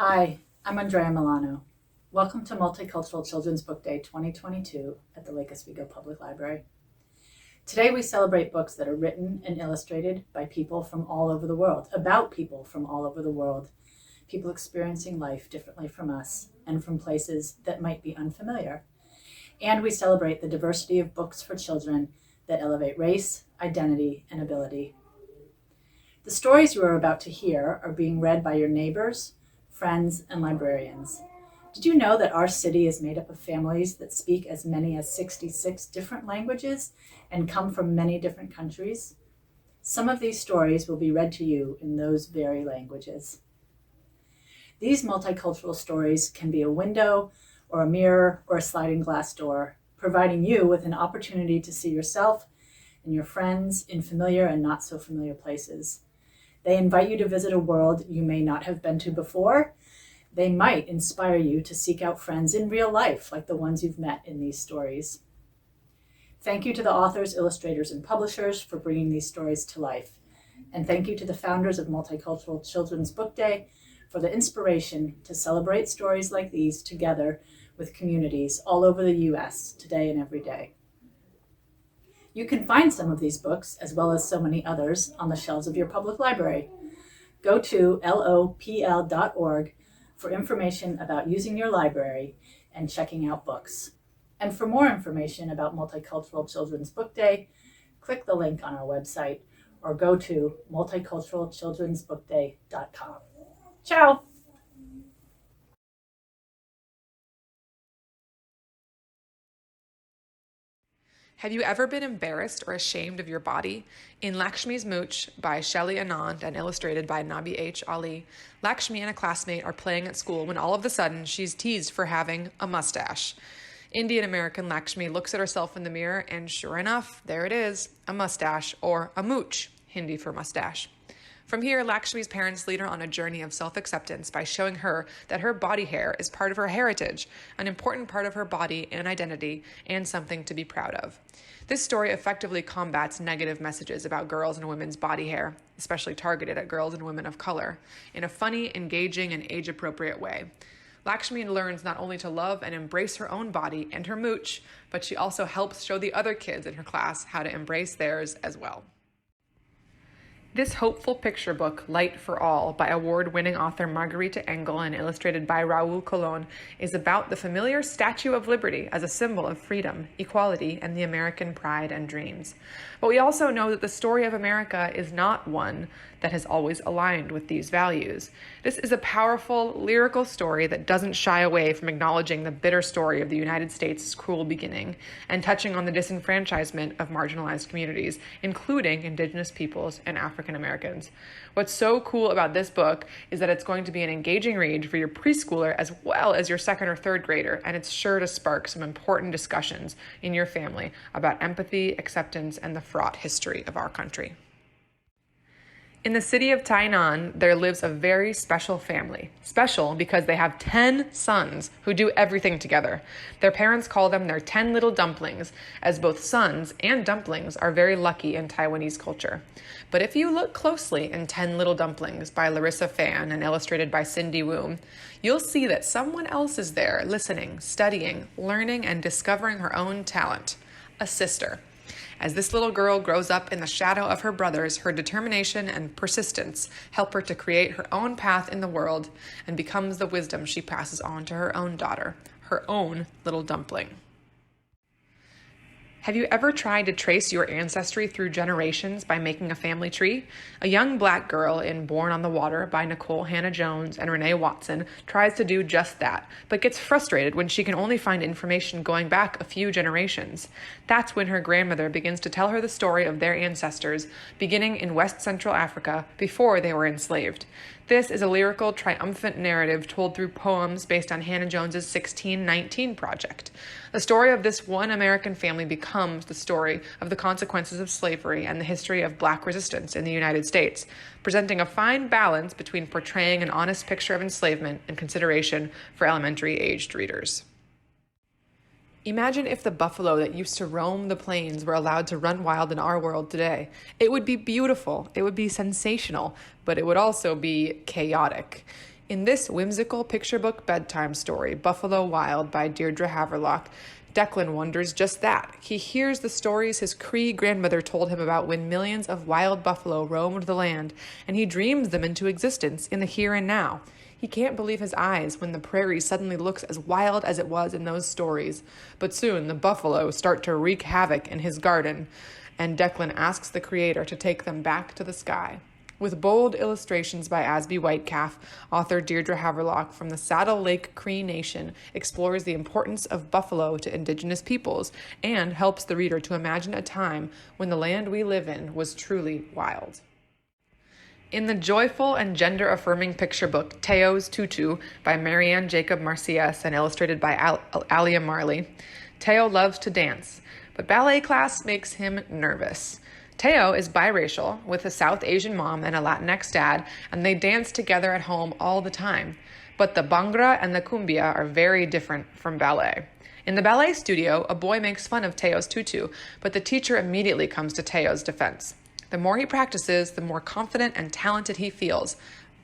Hi, I'm Andrea Milano. Welcome to Multicultural Children's Book Day 2022 at the Lake Oswego Public Library. Today we celebrate books that are written and illustrated by people from all over the world, about people from all over the world, people experiencing life differently from us and from places that might be unfamiliar. And we celebrate the diversity of books for children that elevate race, identity, and ability. The stories you are about to hear are being read by your neighbors, friends, and librarians. Did you know that our city is made up of families that speak as many as 66 different languages and come from many different countries? Some of these stories will be read to you in those very languages. These multicultural stories can be a window or a mirror or a sliding glass door, providing you with an opportunity to see yourself and your friends in familiar and not so familiar places. They invite you to visit a world you may not have been to before. They might inspire you to seek out friends in real life, like the ones you've met in these stories. Thank you to the authors, illustrators, and publishers for bringing these stories to life. And thank you to the founders of Multicultural Children's Book Day for the inspiration to celebrate stories like these together with communities all over the U.S. today and every day. You can find some of these books, as well as so many others, on the shelves of your public library. Go to lopl.org for information about using your library and checking out books. And for more information about Multicultural Children's Book Day, click the link on our website or go to multiculturalchildrensbookday.com. Ciao! Have you ever been embarrassed or ashamed of your body? In Lakshmi's Mooch by Shelley Anand and illustrated by Nabi H. Ali, Lakshmi and a classmate are playing at school when all of a sudden she's teased for having a mustache. Indian-American Lakshmi looks at herself in the mirror and sure enough, there it is, a mustache, or a mooch, Hindi for mustache. From here, Lakshmi's parents lead her on a journey of self-acceptance by showing her that her body hair is part of her heritage, an important part of her body and identity, and something to be proud of. This story effectively combats negative messages about girls' and women's body hair, especially targeted at girls and women of color, in a funny, engaging, and age-appropriate way. Lakshmi learns not only to love and embrace her own body and her mooch, but she also helps show the other kids in her class how to embrace theirs as well. This hopeful picture book, Light for All, by award-winning author Margarita Engel and illustrated by Raul Colon, is about the familiar Statue of Liberty as a symbol of freedom, equality, and the American pride and dreams. But we also know that the story of America is not one that has always aligned with these values. This is a powerful, lyrical story that doesn't shy away from acknowledging the bitter story of the United States' cruel beginning and touching on the disenfranchisement of marginalized communities, including Indigenous peoples and African Americans. What's so cool about this book is that it's going to be an engaging read for your preschooler as well as your second or third grader, and it's sure to spark some important discussions in your family about empathy, acceptance, and the fraught history of our country. In the city of Tainan, there lives a very special family. Special because they have 10 sons who do everything together. Their parents call them their 10 little dumplings, as both sons and dumplings are very lucky in Taiwanese culture. But if you look closely in 10 Little Dumplings by Larissa Fan and illustrated by Cindy Wu, you'll see that someone else is there listening, studying, learning, and discovering her own talent. A sister. As this little girl grows up in the shadow of her brothers, her determination and persistence help her to create her own path in the world and becomes the wisdom she passes on to her own daughter, her own little dumpling. Have you ever tried to trace your ancestry through generations by making a family tree? A young black girl in Born on the Water by Nicole Hannah-Jones and Renee Watson tries to do just that, but gets frustrated when she can only find information going back a few generations. That's when her grandmother begins to tell her the story of their ancestors, beginning in West Central Africa before they were enslaved. This is a lyrical, triumphant narrative told through poems based on Hannah-Jones's 1619 project. The story of this one American family becomes the story of the consequences of slavery and the history of Black resistance in the United States, presenting a fine balance between portraying an honest picture of enslavement and consideration for elementary-aged readers. Imagine if the buffalo that used to roam the plains were allowed to run wild in our world today. It would be beautiful, it would be sensational, but it would also be chaotic. In this whimsical picture book bedtime story, Buffalo Wild by Deirdre Haverlock, Declan wonders just that. He hears the stories his Cree grandmother told him about when millions of wild buffalo roamed the land, and he dreams them into existence in the here and now. He can't believe his eyes when the prairie suddenly looks as wild as it was in those stories. But soon the buffalo start to wreak havoc in his garden, and Declan asks the creator to take them back to the sky. With bold illustrations by Asby Whitecalf, author Deirdre Haverlock from the Saddle Lake Cree Nation explores the importance of buffalo to indigenous peoples and helps the reader to imagine a time when the land we live in was truly wild. In the joyful and gender-affirming picture book Teo's Tutu by Marianne Jacob Marcias and illustrated by Alia Marley, Teo loves to dance, but ballet class makes him nervous. Teo is biracial with a South Asian mom and a Latinx dad, and they dance together at home all the time. But the Bhangra and the Cumbia are very different from ballet. In the ballet studio, a boy makes fun of Teo's tutu, but the teacher immediately comes to Teo's defense. The more he practices, the more confident and talented he feels.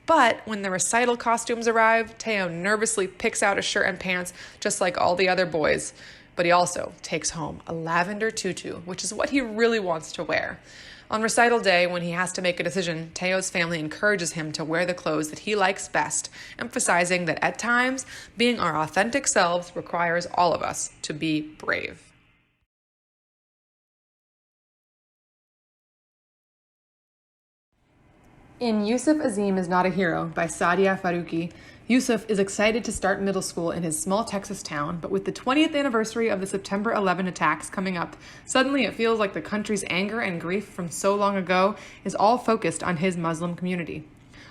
But when the recital costumes arrive, Teo nervously picks out a shirt and pants just like all the other boys. But he also takes home a lavender tutu, which is what he really wants to wear. On recital day, when he has to make a decision, Teo's family encourages him to wear the clothes that he likes best, emphasizing that at times, being our authentic selves requires all of us to be brave. In Yusuf Azim is Not a Hero by Sadia Faruqi, Yusuf is excited to start middle school in his small Texas town, but with the 20th anniversary of the September 11 attacks coming up, suddenly it feels like the country's anger and grief from so long ago is all focused on his Muslim community.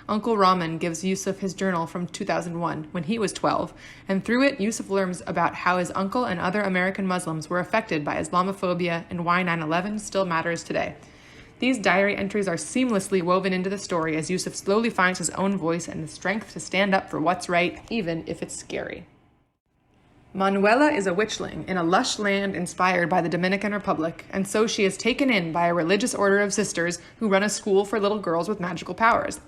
Uncle Rahman gives Yusuf his journal from 2001, when he was 12, and through it, Yusuf learns about how his uncle and other American Muslims were affected by Islamophobia and why 9/11 still matters today. These diary entries are seamlessly woven into the story as Yusuf slowly finds his own voice and the strength to stand up for what's right, even if it's scary. Manuela is a witchling in a lush land inspired by the Dominican Republic, and so she is taken in by a religious order of sisters who run a school for little girls with magical powers.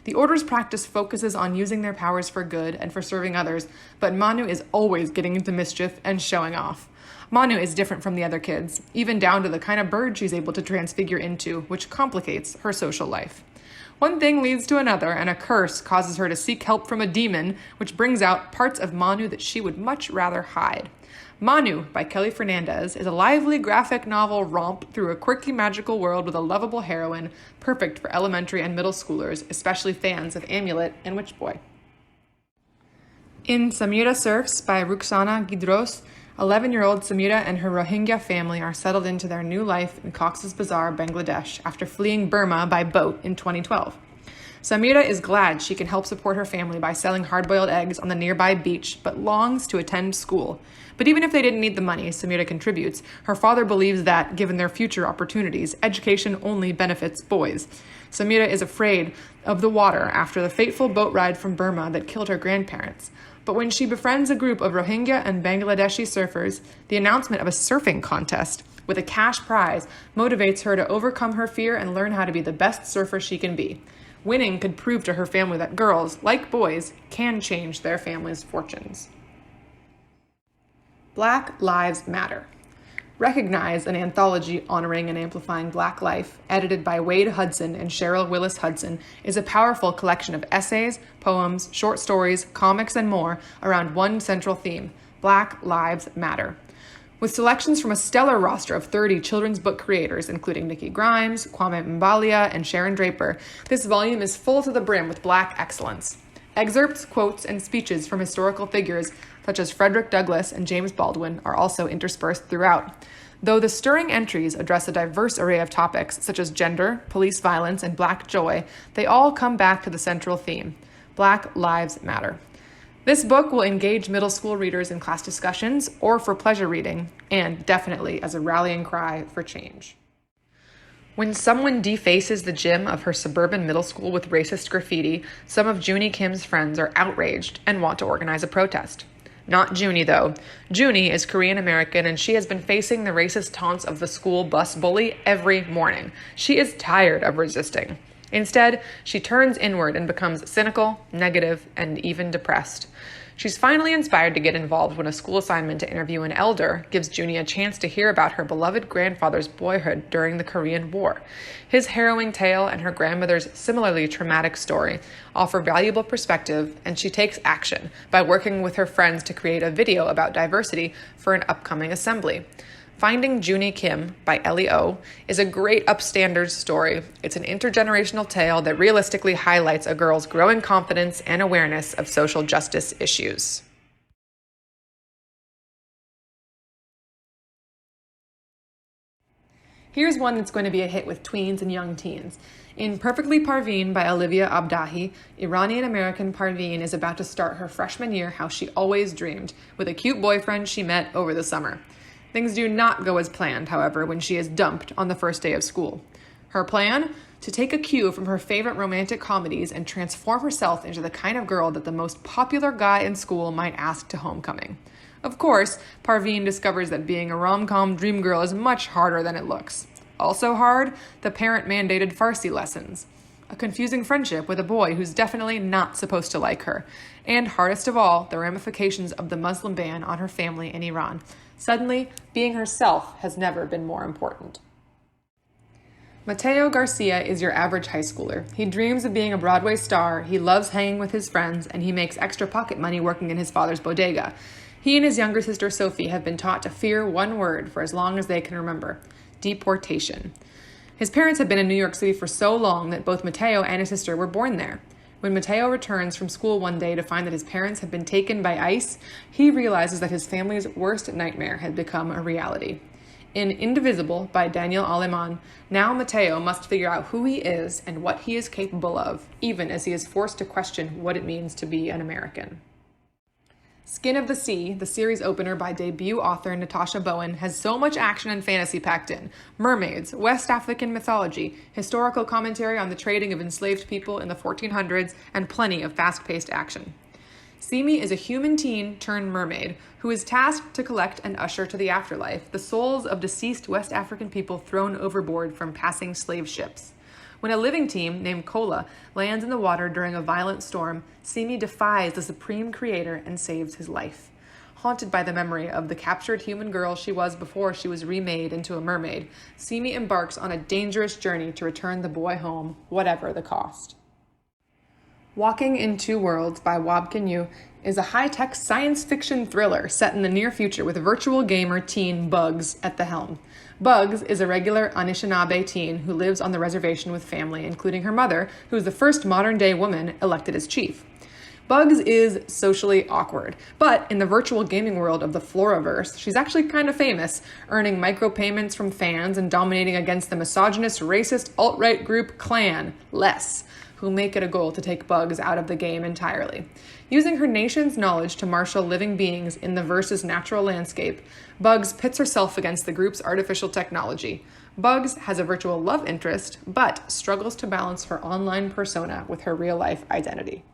The order's practice focuses on using their powers for good and for serving others, but Manu is always getting into mischief and showing off. Manu is different from the other kids, even down to the kind of bird she's able to transfigure into, which complicates her social life. One thing leads to another, and a curse causes her to seek help from a demon, which brings out parts of Manu that she would much rather hide. Manu, by Kelly Fernandez, is a lively graphic novel romp through a quirky magical world with a lovable heroine, perfect for elementary and middle schoolers, especially fans of Amulet and Witch Boy. In Samira Surfs by Ruxana Gidros, 11-year-old Samira and her Rohingya family are settled into their new life in Cox's Bazar, Bangladesh, after fleeing Burma by boat in 2012. Samira is glad she can help support her family by selling hard-boiled eggs on the nearby beach, but longs to attend school. But even if they didn't need the money Samira contributes, her father believes that, given their future opportunities, education only benefits boys. Samira is afraid of the water after the fateful boat ride from Burma that killed her grandparents. But when she befriends a group of Rohingya and Bangladeshi surfers, the announcement of a surfing contest with a cash prize motivates her to overcome her fear and learn how to be the best surfer she can be. Winning could prove to her family that girls, like boys, can change their family's fortunes. Black Lives Matter. Recognize, an anthology honoring and amplifying Black life, edited by Wade Hudson and Cheryl Willis Hudson, is a powerful collection of essays, poems, short stories, comics, and more around one central theme: Black Lives Matter. With selections from a stellar roster of 30 children's book creators, including Nikki Grimes, Kwame Mbalia, and Sharon Draper, this volume is full to the brim with Black excellence. Excerpts, quotes, and speeches from historical figures such as Frederick Douglass and James Baldwin are also interspersed throughout. Though the stirring entries address a diverse array of topics such as gender, police violence, and Black joy, they all come back to the central theme: Black Lives Matter. This book will engage middle school readers in class discussions or for pleasure reading, and definitely as a rallying cry for change. When someone defaces the gym of her suburban middle school with racist graffiti, some of Junie Kim's friends are outraged and want to organize a protest. Not Junie, though. Junie is Korean American, and she has been facing the racist taunts of the school bus bully every morning. She is tired of resisting. Instead, she turns inward and becomes cynical, negative, and even depressed. She's finally inspired to get involved when a school assignment to interview an elder gives Junie a chance to hear about her beloved grandfather's boyhood during the Korean War. His harrowing tale and her grandmother's similarly traumatic story offer valuable perspective, and she takes action by working with her friends to create a video about diversity for an upcoming assembly. Finding Junie Kim by Ellie O is a great upstanders story. It's an intergenerational tale that realistically highlights a girl's growing confidence and awareness of social justice issues. Here's one that's going to be a hit with tweens and young teens. In Perfectly Parveen by Olivia Abdahi, Iranian-American Parveen is about to start her freshman year how she always dreamed, with a cute boyfriend she met over the summer. Things do not go as planned, however, when she is dumped on the first day of school. Her plan? To take a cue from her favorite romantic comedies and transform herself into the kind of girl that the most popular guy in school might ask to homecoming. Of course, Parveen discovers that being a rom-com dream girl is much harder than it looks. Also hard, the parent-mandated Farsi lessons. A confusing friendship with a boy who's definitely not supposed to like her. And hardest of all, the ramifications of the Muslim ban on her family in Iran. Suddenly, being herself has never been more important. Mateo Garcia is your average high schooler. He dreams of being a Broadway star, he loves hanging with his friends, and he makes extra pocket money working in his father's bodega. He and his younger sister Sophie have been taught to fear one word for as long as they can remember: deportation. His parents have been in New York City for so long that both Mateo and his sister were born there. When Mateo returns from school one day to find that his parents have been taken by ICE, he realizes that his family's worst nightmare had become a reality. In Indivisible by Daniel Aleman, now Mateo must figure out who he is and what he is capable of, even as he is forced to question what it means to be an American. Skin of the Sea, the series opener by debut author Natasha Bowen, has so much action and fantasy packed in. Mermaids, West African mythology, historical commentary on the trading of enslaved people in the 1400s, and plenty of fast-paced action. Simi is a human teen turned mermaid who is tasked to collect and usher to the afterlife the souls of deceased West African people thrown overboard from passing slave ships. When a living team named Kola lands in the water during a violent storm, Simi defies the supreme creator and saves his life. Haunted by the memory of the captured human girl she was before she was remade into a mermaid, Simi embarks on a dangerous journey to return the boy home, whatever the cost. Walking in Two Worlds by Wabkin Yu is a high-tech science fiction thriller set in the near future with virtual gamer teen Bugs at the helm. Bugs is a regular Anishinaabe teen who lives on the reservation with family, including her mother, who is the first modern-day woman elected as chief. Bugs is socially awkward, but in the virtual gaming world of the Floraverse, she's actually kind of famous, earning micropayments from fans and dominating against the misogynist, racist alt-right group Clan, Less, who make it a goal to take Bugs out of the game entirely. Using her nation's knowledge to marshal living beings in the verse's natural landscape, Bugs pits herself against the group's artificial technology. Bugs has a virtual love interest, but struggles to balance her online persona with her real-life identity.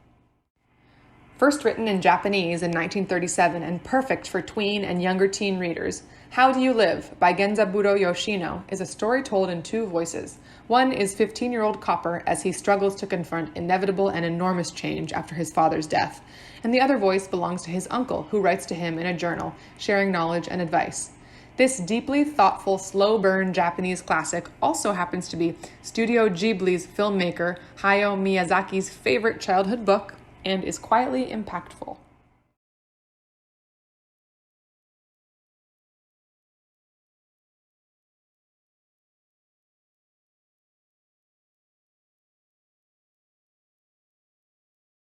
First written in Japanese in 1937 and perfect for tween and younger teen readers, How Do You Live by Genzaburo Yoshino is a story told in two voices. One is 15-year-old Copper as he struggles to confront inevitable and enormous change after his father's death, and the other voice belongs to his uncle, who writes to him in a journal, sharing knowledge and advice. This deeply thoughtful, slow-burn Japanese classic also happens to be Studio Ghibli's filmmaker Hayao Miyazaki's favorite childhood book, and is quietly impactful.